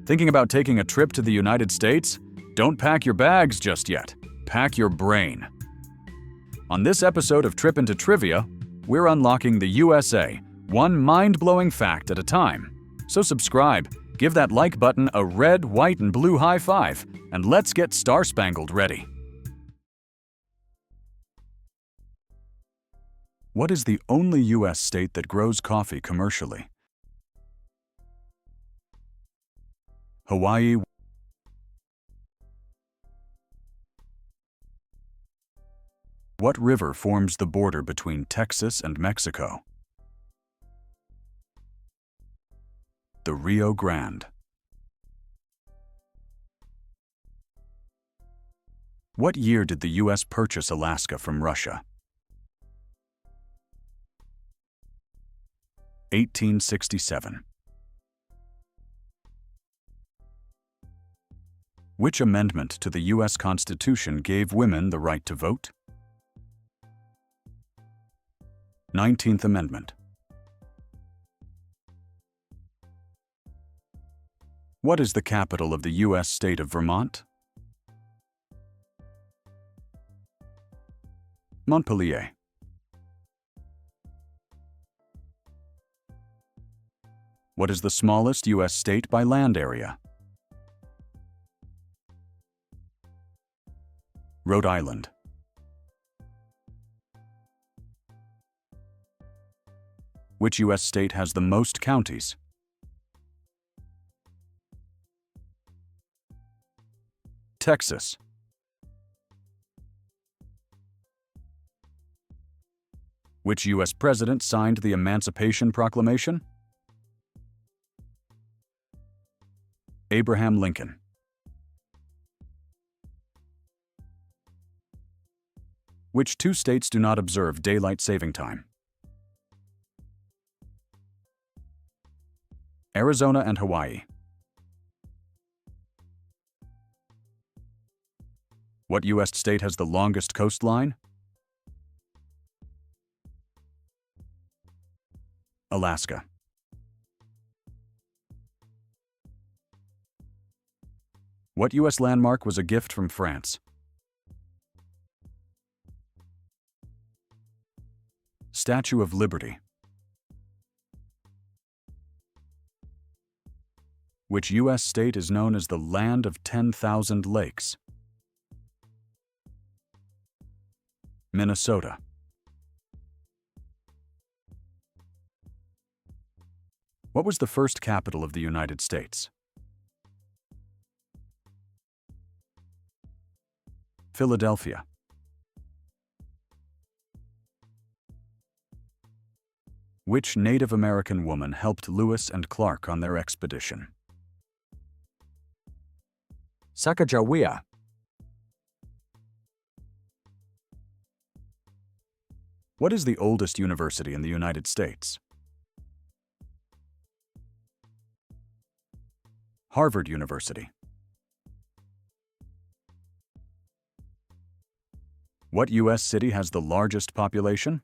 Thinking about taking a trip to the United States? Don't pack your bags just yet. Pack your brain. On this episode of Trip into Trivia, we're unlocking the USA, one mind-blowing fact at a time. So subscribe, give that like button a red, white, and blue high five, and let's get Star-Spangled ready. What is the only U.S. state that grows coffee commercially? Hawaii. What river forms the border between Texas and Mexico? The Rio Grande. What year did the U.S. purchase Alaska from Russia? 1867. Which amendment to the U.S. Constitution gave women the right to vote? 19th Amendment. What is the capital of the U.S. state of Vermont? Montpelier. What is the smallest U.S. state by land area? Rhode Island. Which U.S. state has the most counties? Texas. Which U.S. president signed the Emancipation Proclamation? Abraham Lincoln. Which two states do not observe daylight saving time? Arizona and Hawaii. What U.S. state has the longest coastline? Alaska. What U.S. landmark was a gift from France? Statue of Liberty. Which U.S. state is known as the Land of 10,000 Lakes? Minnesota. What was the first capital of the United States? Philadelphia. Which Native American woman helped Lewis and Clark on their expedition? Sacagawea. What is the oldest university in the United States? Harvard University. What U.S. city has the largest population?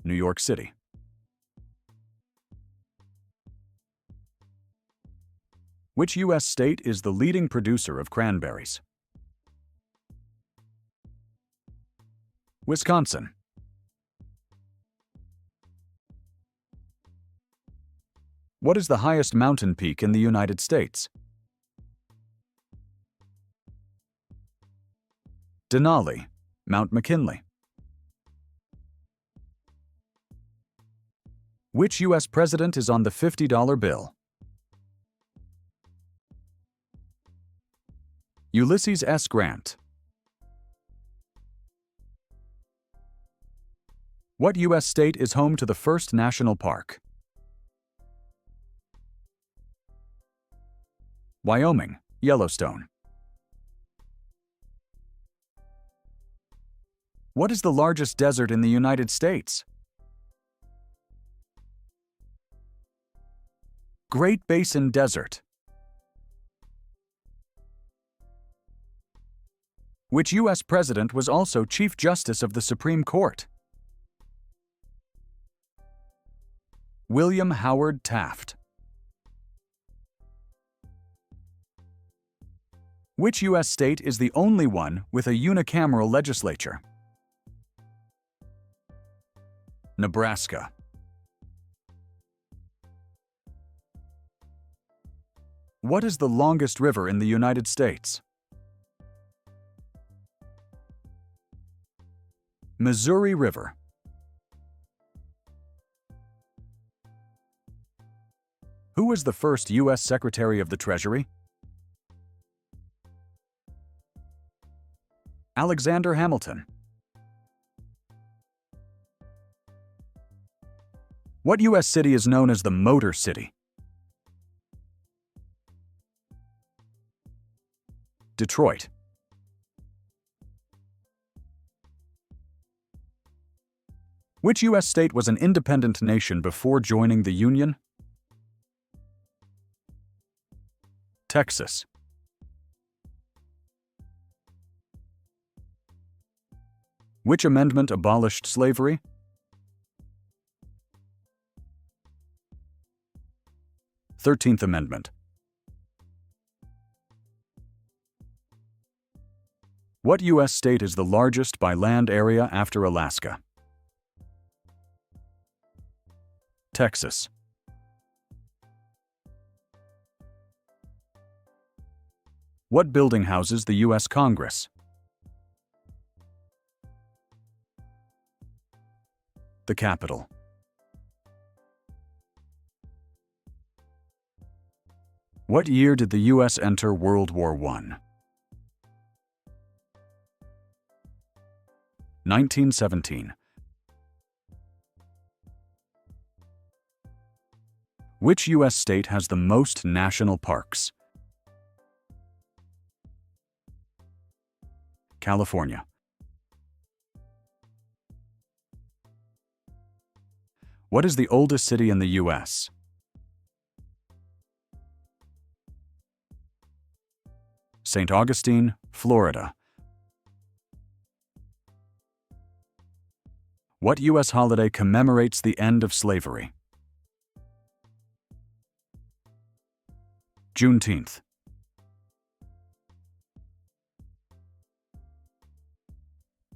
New York City. Which U.S. state is the leading producer of cranberries? Wisconsin. What is the highest mountain peak in the United States? Denali, Mount McKinley. Which U.S. president is on the $50 bill? Ulysses S. Grant. What U.S. state is home to the first national park? Wyoming, Yellowstone. What is the largest desert in the United States? Great Basin Desert. Which U.S. president was also Chief Justice of the Supreme Court? William Howard Taft. Which U.S. state is the only one with a unicameral legislature? Nebraska. What is the longest river in the United States? Missouri River. Who was the first U.S. Secretary of the Treasury? Alexander Hamilton. What U.S. city is known as the Motor City? Detroit. Which U.S. state was an independent nation before joining the Union? Texas. Which amendment abolished slavery? 13th Amendment. What U.S. state is the largest by land area after Alaska? Texas. What building houses the U.S. Congress? The Capitol. What year did the U.S. enter World War I? 1917. Which U.S. state has the most national parks? California. What is the oldest city in the U.S.? St. Augustine, Florida. What U.S. holiday commemorates the end of slavery? Juneteenth.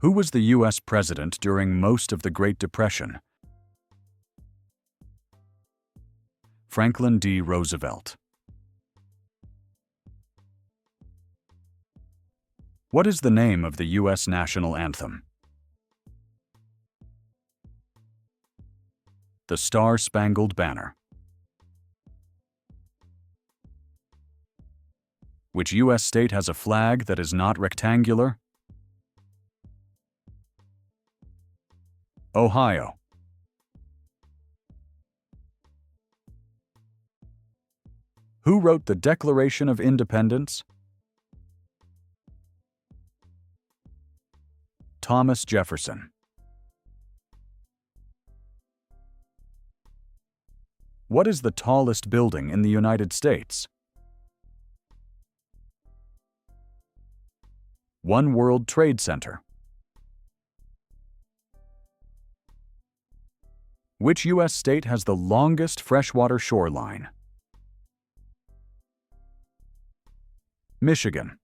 Who was the U.S. president during most of the Great Depression? Franklin D. Roosevelt. What is the name of the U.S. national anthem? The Star-Spangled Banner. Which U.S. state has a flag that is not rectangular? Ohio. Who wrote the Declaration of Independence? Thomas Jefferson. What is the tallest building in the United States? One World Trade Center. Which U.S. state has the longest freshwater shoreline? Michigan.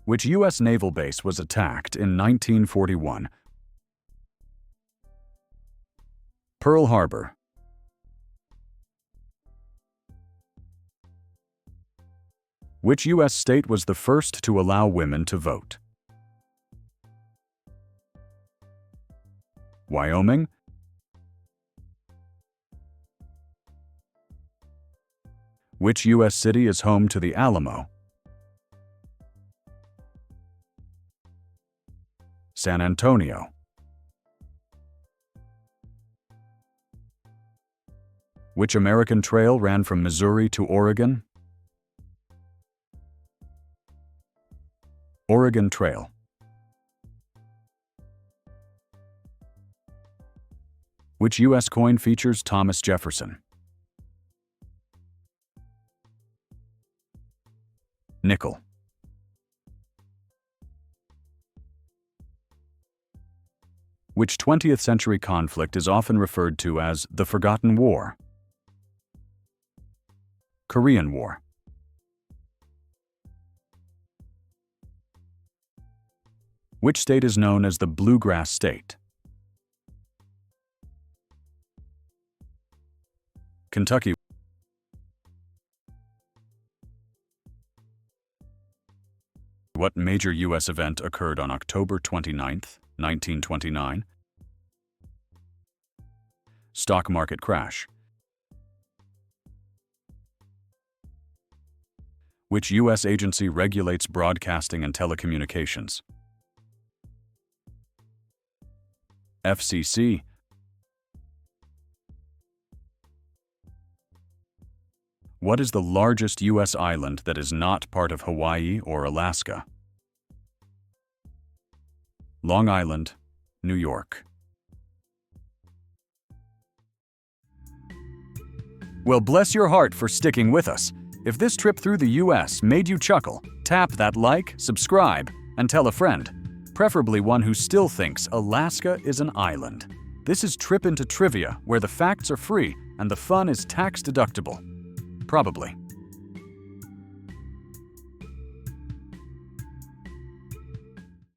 Which U.S. naval base was attacked in 1941? Pearl Harbor. Which U.S. state was the first to allow women to vote? Wyoming. Which U.S. city is home to the Alamo? San Antonio. Which American trail ran from Missouri to Oregon? Oregon Trail. Which U.S. coin features Thomas Jefferson? Nickel. Which 20th century conflict is often referred to as the Forgotten War? Korean War. Which state is known as the Bluegrass State? Kentucky. What major U.S. event occurred on October 29, 1929? Stock market crash. Which U.S. agency regulates broadcasting and telecommunications? FCC. What is the largest U.S. island that is not part of Hawaii or Alaska? Long Island, New York. Well, bless your heart for sticking with us. If this trip through the U.S. made you chuckle, tap that like, subscribe, and tell a friend, preferably one who still thinks Alaska is an island. This is Trip into Trivia, where the facts are free and the fun is tax-deductible. Probably.